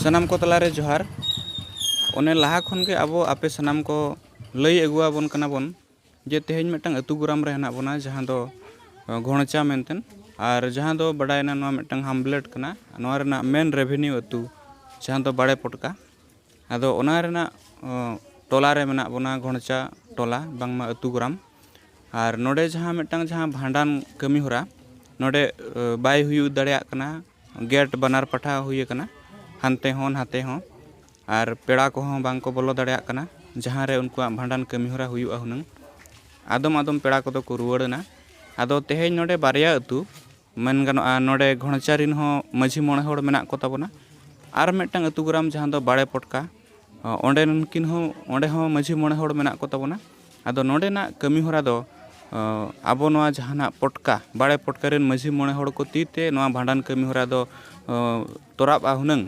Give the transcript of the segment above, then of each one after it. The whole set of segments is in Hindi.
सनाम को तलारे जोहार ओने लाहा खन के अब आपे सनाम को लई अगुआबन कना बन जे तेहेñ मिटांग अतु गुराम रे हना बना जहां दो घोणचा मेनतेन और जहां दो बडायना नोआ मिटांग हामबलेट कना नोआ रेना मेन रेवेन्यू अतु जहां दो बाड़े पटका आदो ओना रेना टोला रे मेना बना घोणचा टोला बांगमा अतु गुराम और नोडे जहां मिटांग जहां भांडान कमी होरा नोडे बाय हुयु दाड़िया कना गेट बनार पठा हुई कना हानते हों और पेड़ा को हों बांग को बोलो दाड़िया कना जहां रे उनकुआ भांडान कमी होरा हुयुआ हुनंग आदम आदम पेड़ा को दो को रुवाड़ना आदो तेहेñ नोडे बारिया अतु मन गानोआ नोडे घोणचारिन हों माझी मोणे होड़ मेना को ताबोना आर मिटांग अतु गुराम जहां दो बाड़े पटका ओंडे नकिन हों ओंडे हों माझी मोणे होड़ मेना को ताबोना आदो नोडेना कमी होरा दो आबो नोआ जहाना पटका बाड़े पटका रेन माझी मोणे होड़ को तीते नोआ भांडान कमी होरा दो तोराबा हुनंग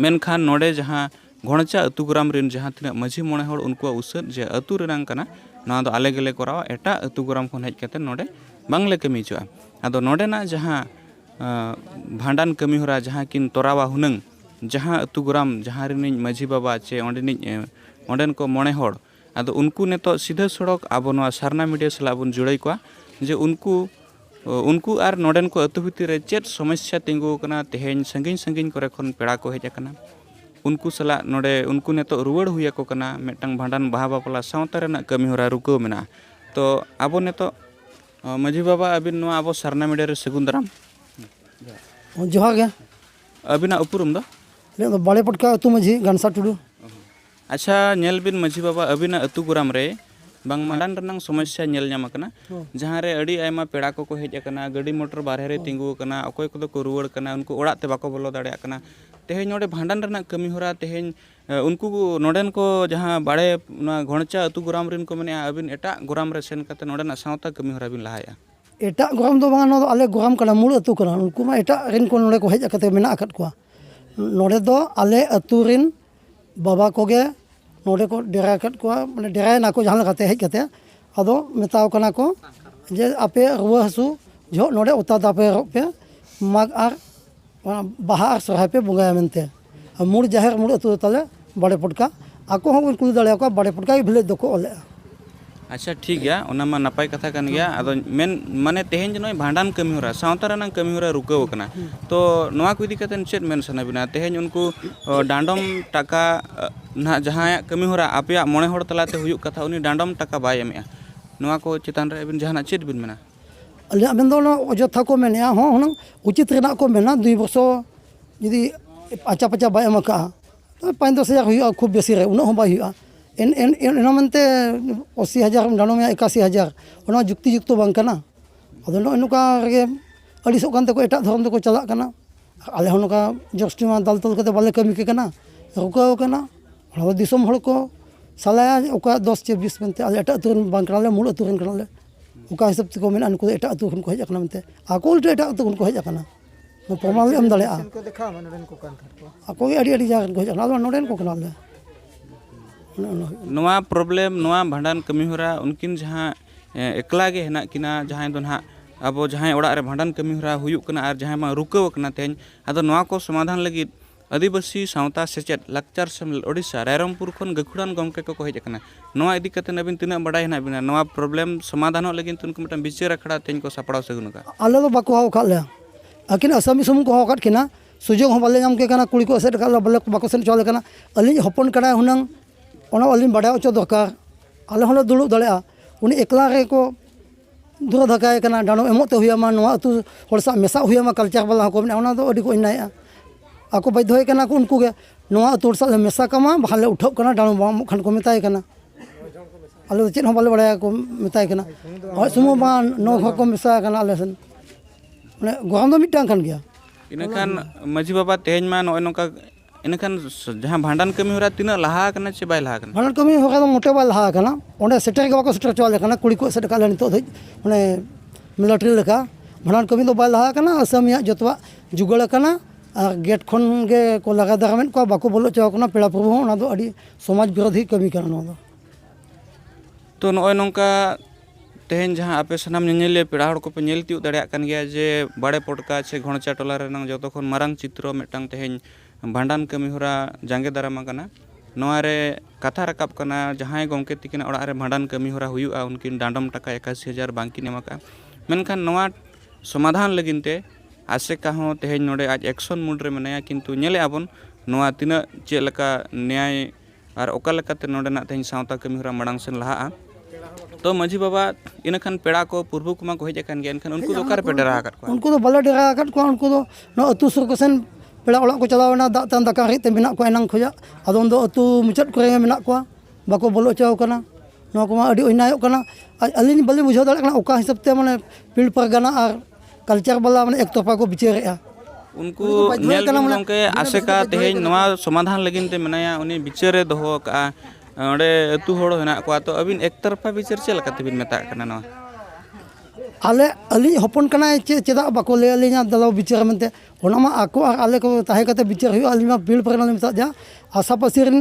मेनखान नोडे जहां घोणचा अतु गुराम रेन जहां तिना माझी मोणे होड़ उनकुआ उसद जे अतु रेनांग कना नोआ दो आले गेले करावा एटा अतु गुराम खन हेज कते नोडे बांगले कमी चुआ आदो नोडेना जहां भांडान कमी होरा जहां किन तोरावा हुनंग जहां अतु गुराम जहां रेनिज माझी बाबा चे ओंडेन को मोणे होड़ आदो उनको नेतो सीधा सड़क अब नोआ सारना मीडिया सला बन जुड़ाई कोआ जे उनको आर नोडेन को अतु भितर रे चेत समस्या तिंगु कना तेहेñ संगिन करे खन पेड़ा को हेज कना उनको सला नोडे उनको नेतो रुवाड़ हुया को कना मिटांग भांडान बाहा बापला सावता रेना कमी होरा रुको मेना तो अब नेतो माझी बाबा अबिन नोआ अब सारना मीडिया रे सगुन दाराम जोहार गे अबिना उपरुम दो बाड़े पटका अतु माझी गानसा टुडू अच्छा नेल बिन माझी बाबा अबिना अतु गुराम रे बांग मांडान रनांग समस्या नेल ᱧᱟᱢ कना जहां रे अड़ी आयमा पेड़ा को हेज कना गाड़ी मोटर बारहे रे तिंगु कना अकोय को को रुवाड़ कना उनको ओड़ा ते बाको बोलो दाड़िया कना तेहेñ नोडे भांडान रना कमी होरा तेहेñ उनको नोडेन को जहां बाड़े घोणचा अतु गुराम रिन को मने अबिन एटा गुराम रे सेन कते नोडेना सावता कमी होरा बिन लहाया एटा गुराम दो बांग नो आले गुराम कना मूल अतु कना उनको मा एटा रिन को नोडे को हेज कते मेना अकत को नोडे दो आले अतु रिन बाबा कोगे नोडे को डेरा कत को माने डेरा ना को जहां लगाते हेज कते आदो मेताव कना को जे आपे रुवा हसु जो नोडे उता दापे पे माग आर बाहा आर सरहा पे बुंगाया मेनते मूड जाहेर मूड अतु ताले बाड़े पटका आको हों कुल दाड़िया को बाड़े पटका भिलेज दो को ओले अच्छा ठीक गया ओना मा नपाय कथा कन गया आदो मेन माने तेहेñ नोय भांडान कमी होरा सावता रना कमी होरा रुकाव कना तो नोआ को इदी कतेन चेत मेन सना बिना तेहेñ उनको डांडम टाका ना जहां कमी होरा आपया मोणे होड़ तलाते हुयु कथा उनी डांडम टाका बाय एमेया नोआ को चितान रे बिन जहाना चेत बिन मेना अले अबेन दो अजोथा को मेनया हों हुनंग उचित रेना को मेना 2 वर्षो यदि आचा पचा बाय एमका 5-10,000 हुयु खूब बेसी रे उना हो बाय हुयु एना मनते 80,000 डांडो में 81,000 ओना जुक्ति युक्त बांग कना अदो नुका रे अड़िसो कानते को एटा धरम को चला कना आले होनका जस्टिमा दाल तल कते बाले कमी के कना रुकाव कना हड़ दिसम हड़ को सालाया ओका 10-20 मनते आले एटा तुरन बांग कनाले मूल तुरन कनाले ओका हिसाब ते को मेना उनको एटा तुरन को हेज कना मनते आको उल्टा एटा तुरन को हेज कना प्रमाण एम दाड़िया को देखा नोडेन को कान आको अड़ी जाग को हेज कना नोडेन को कनाले नोआ प्रॉब्लम नोआ भांडान कमी होरा उनकिन जहां एकला गे हेना किना जहां दो ना अब जहां ओड़ा रे भांडान कमी होरा हुयु कना और जहां मा रुकाव कना तेहेñ आदो नोआ को समाधान लगी आदिवासी सावता सेचेत लाक्चर सेमल ओडिशा रायरंगपुर खन गखुड़ान गमके को हेज कना नोआ इदी कते नबिन तिना बडाय हेना बिना नोआ प्रॉब्लम समाधान लगी तुनको मटन बिचार अखड़ा तेहेñ को सपड़ाव सगुनका आले दो बाको हाव खाले अकिन असमी सुम को हाव किना सुजोग हो बाले नाम के कना कुड़ी को सेट काला बले बाको सेन चले कना अली हपन कना हुनंग ओना अलिन बड़ा ओचो दरकार आले होले दुलु दाड़िया उनी एकला रे को दूर धकाय कना डानो एमोते हुयामा नोआ अतु होड़सा मेसा हुयामा कल्चर वाला को ओना दो अडी को इनाया आको बाध्य कना को उनको के नोआ अतु होड़सा मेसा कमा भाले उठब कना डानो बाम खन को मेताय कना आले चेन हो बाले बड़ा को मेताय कना सुमो बा नो घर को मेसा कना आले सन माने गोहाम दो मिटांग खान गया इनखान माझी बाबा तेहेñ मा नोय नोका इनखान जहां भांडान कमी होरा तिना लहा कना चे बाय लहा कना भांडान कमी होगा मोटे बाय लहा कना ओंडे सेटर के बाको सेटर चले कना कुड़ी को सेट काले नितो माने मिलिटरी लेका भांडान कमी दो बाय लहा कना असमिया जतवा जुगड़ कना गेट खन गे को लगा दागमेन को बाको बोलो चाव कना पेड़ा प्रभु ओना दो अडी समाज विरोधी कमी कना नो दो तो नोय नोंका तेहेñ जहां आपे सनाम नेले पेड़ा हड़ को पे नेल तिउ दाड़िया कन गया जे बाड़े पटका से घोणचा टोला रे नंग जतो खन मारांग चित्र मिटांग तेहेñ भांडान कमी होरा जांगे दाराम आकाना नोआरे कथा रकाब कना जहां गमके तिकिन ओड़ा रे भांडान कमी होरा हुयुआ उनकिन डांडम टाका 81,000 बांकिन एमाका मेनखान नोआ समाधान लगिनते आसेका हो तेहेन नोडे आज एक्शन मूड रे मनाया किंतु नेले आबन नोआ तिना चेलका न्याय और ओका लेकाते नोडेना तेहेन सावता कमी होरा माड़ांग सेन लहा तो माझी बाबा इनखान पेड़ा को पूर्व कुमा को हेज कान गया इनखान उनको तो कार पे डरा आकत को उनको तो बाले डरा आकत को उनको तो नो अतु सुर को सेन पेड़ा ओड़ा को चलावना दाग तान दाका रे ते मेना को एनांग खोजा अदोन दो अतु मुचाद करे मेना को बाको बोलो चाव कना नो को मा अडी ओइनायो कना अलिन बले बुझाव दाड़े कना ओका हिसाब ते माने पीड़ परगना और कल्चर वाला माने एक तोपा को बिचारेया उनको नेल के आसेका तेहेन नोआ समाधान लगिन ते मनाया उनी बिचारे दोहो का ओडे अतु होड़ हेना को तो अबिन एक तरफा बिचार चेल काते बिन मेता कना नोआ आले अली हपन कना चेदा बाको ले अलिना दलाव बिचार मनते ओनामा आको और आले को ताहे कते बिचार हुयो अलिमा पीड़ परगना मेता जा आशा पासिरन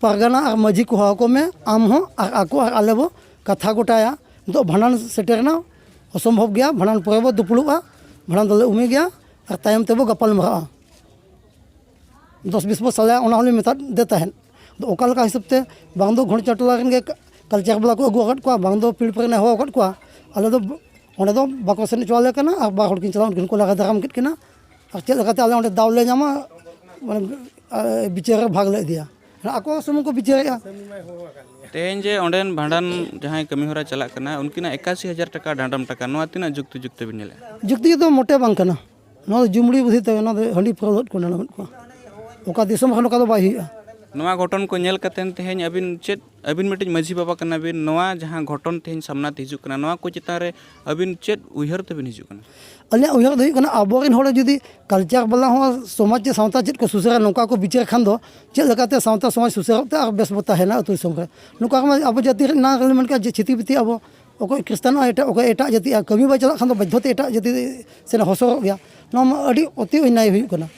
परगना और मजी को हाको में आम हो और आको और आले बो कथा गोटाया तो भांडान सेटेरना असंभव गया भांडान परे बो दुपलुआ भांडान दले उमे गया और तायम तेबो गपाल मरा 10-20 बो साले ओना होली मेता देता है तो ओका लका हिसाब ते बांग दो घोड़ चटला रन के कल्चर वाला को अगु अकट को बांग दो पीड़ परगना हो अकट को आले दो ओने दो बाको सेन चले कना और बा हड़ किन चलाउन किन को लगा दाम किट किना और चेल लगाते आले ओने दाव ले जामा माने बिचार भाग ले दिया आको समूह को बिचारेया तेहेन जे ओंडेन भांडान जहां कमी होरा चला कना उनकिना 81,000 टाका डांडम टाका नोआ तिना जुक्ति जुक्ति बिन नेले जुक्ति तो मोटे बांग कना नो जुमड़ी बुझी ते ना हंडी फरलत को ना को ओका दिसम खन का दो बाई हुआ नोआ घटन को नेल कतेन तेहेन अबिन चेत अबिन मिटिज माझी बाबा कना बिन नोआ जहां घटन तेहेन सामना हिजु कना नोआ को चिता रे अबिन चेत उयहर ते बिन हिजु कना अलिया उयहर दई कना आबोरिन होड़ जुदी कल्चर वाला हो समाज के सावता चेत को सुसरा नोका को बिचार खान दो चेत लगाते सावता समाज सुसरा ते और बेस बता है ना तो संगे नोका में अब जाति ना मन का छिति बिति अब ओको क्रिस्तान एटा ओको एटा जाति कमी बा चला खान दो बद्धते एटा जाति से हसो गया नो अडी अति अन्याय हुई कना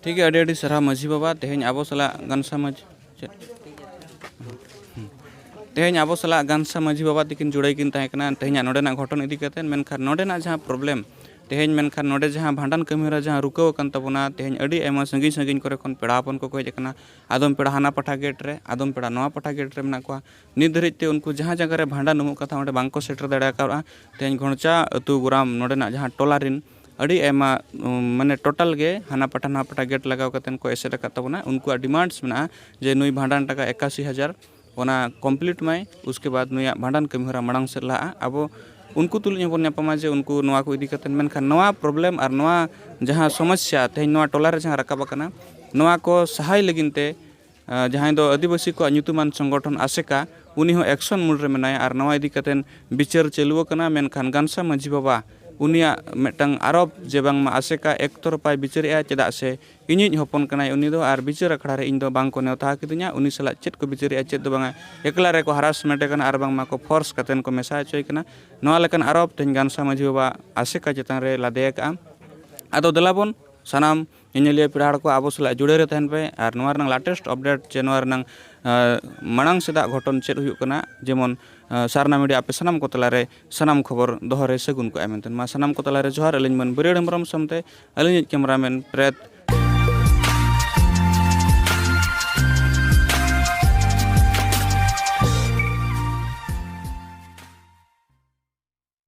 ठीक है अडी सरा माझी बाबा तेहेन आबो सला गान समाज तेहेन आबो सला गान माझी बाबा तिकिन जुड़ाई किन ताहे कना तेहेन नोडेना घटन इदी कतेन मेनखान नोडेना जहां प्रॉब्लम तेहेन मेनखान नोडे जहां भांडान कमीरा जहां रुकाव कन तबना तेहेन अडी एमा संगी संगी करे खन पेड़ा अपन को हेज कना आदम पेड़ा हाना पठा गेट रे आदम पेड़ा नवा पठा गेट रे मेना को नित धरिते उनको जहां जगह रे भांडान नुमु कथा ओंडे बांको सेटर दाड़ा का तेहेन घणचा अतु गुराम नोडेना जहां टोलारिन अड़ी एमा माने टोटल गे हाना पटा गेट लगाव कतेन को एसेट कतबना उनको डिमांड्स में जे नुई भांडान टाका 81,000 ओना कंप्लीट माय उसके बाद नुया भांडान कमी होरा माड़ांग से लहा अब उनको तुलना बन नापमा जे उनको नोआ को इदी कतेन मेनखान नोआ प्रॉब्लम और नोआ जहां समस्या तेहेन नोआ टोला रे जहां रकाब कना नोआ को सहाय लगिनते जहां दो आदिवासी को nyutuman संगठन आसेका उनी हो एक्शन मूड रे मेनाया और नोआ इदी कतेन बिचार चलुव कना मेनखान गानसा माझी बाबा उनिया मेटंग आरोप जे बांग मा आसेका एक तरफा बिचारेया चेदा से इनिज हपन कनाय उनी दो आर बिचार अखड़ा रे इन दो बांग को नेवता किदुnya उनी सला चेत को बिचारेया चेत दो बांगा एकला रे को हरासमेंट कना आर बांग मा को फोर्स कतेन को मेसा चोय कना नोआ लेकन आरोप तेन गानसा माझी बाबा आसेका चेतान रे लादे का आदो दलाबन सानाम इनेलिया पिराड़ को आबो सला जुड़े रे तहन पे आर नोआ रनंग लेटेस्ट अपडेट जे नोआ रनंग मांग सेदा घटन चेत हुयुक कना जेमन सारना मीडिया पे सनाम को तलारे सनाम खबर दोहरे सगुन को एमेंतन मा सनाम को तलारे जोहार अलिन मन बरियड हेम्ब्रम समते अलिन कैमरामैन प्रेत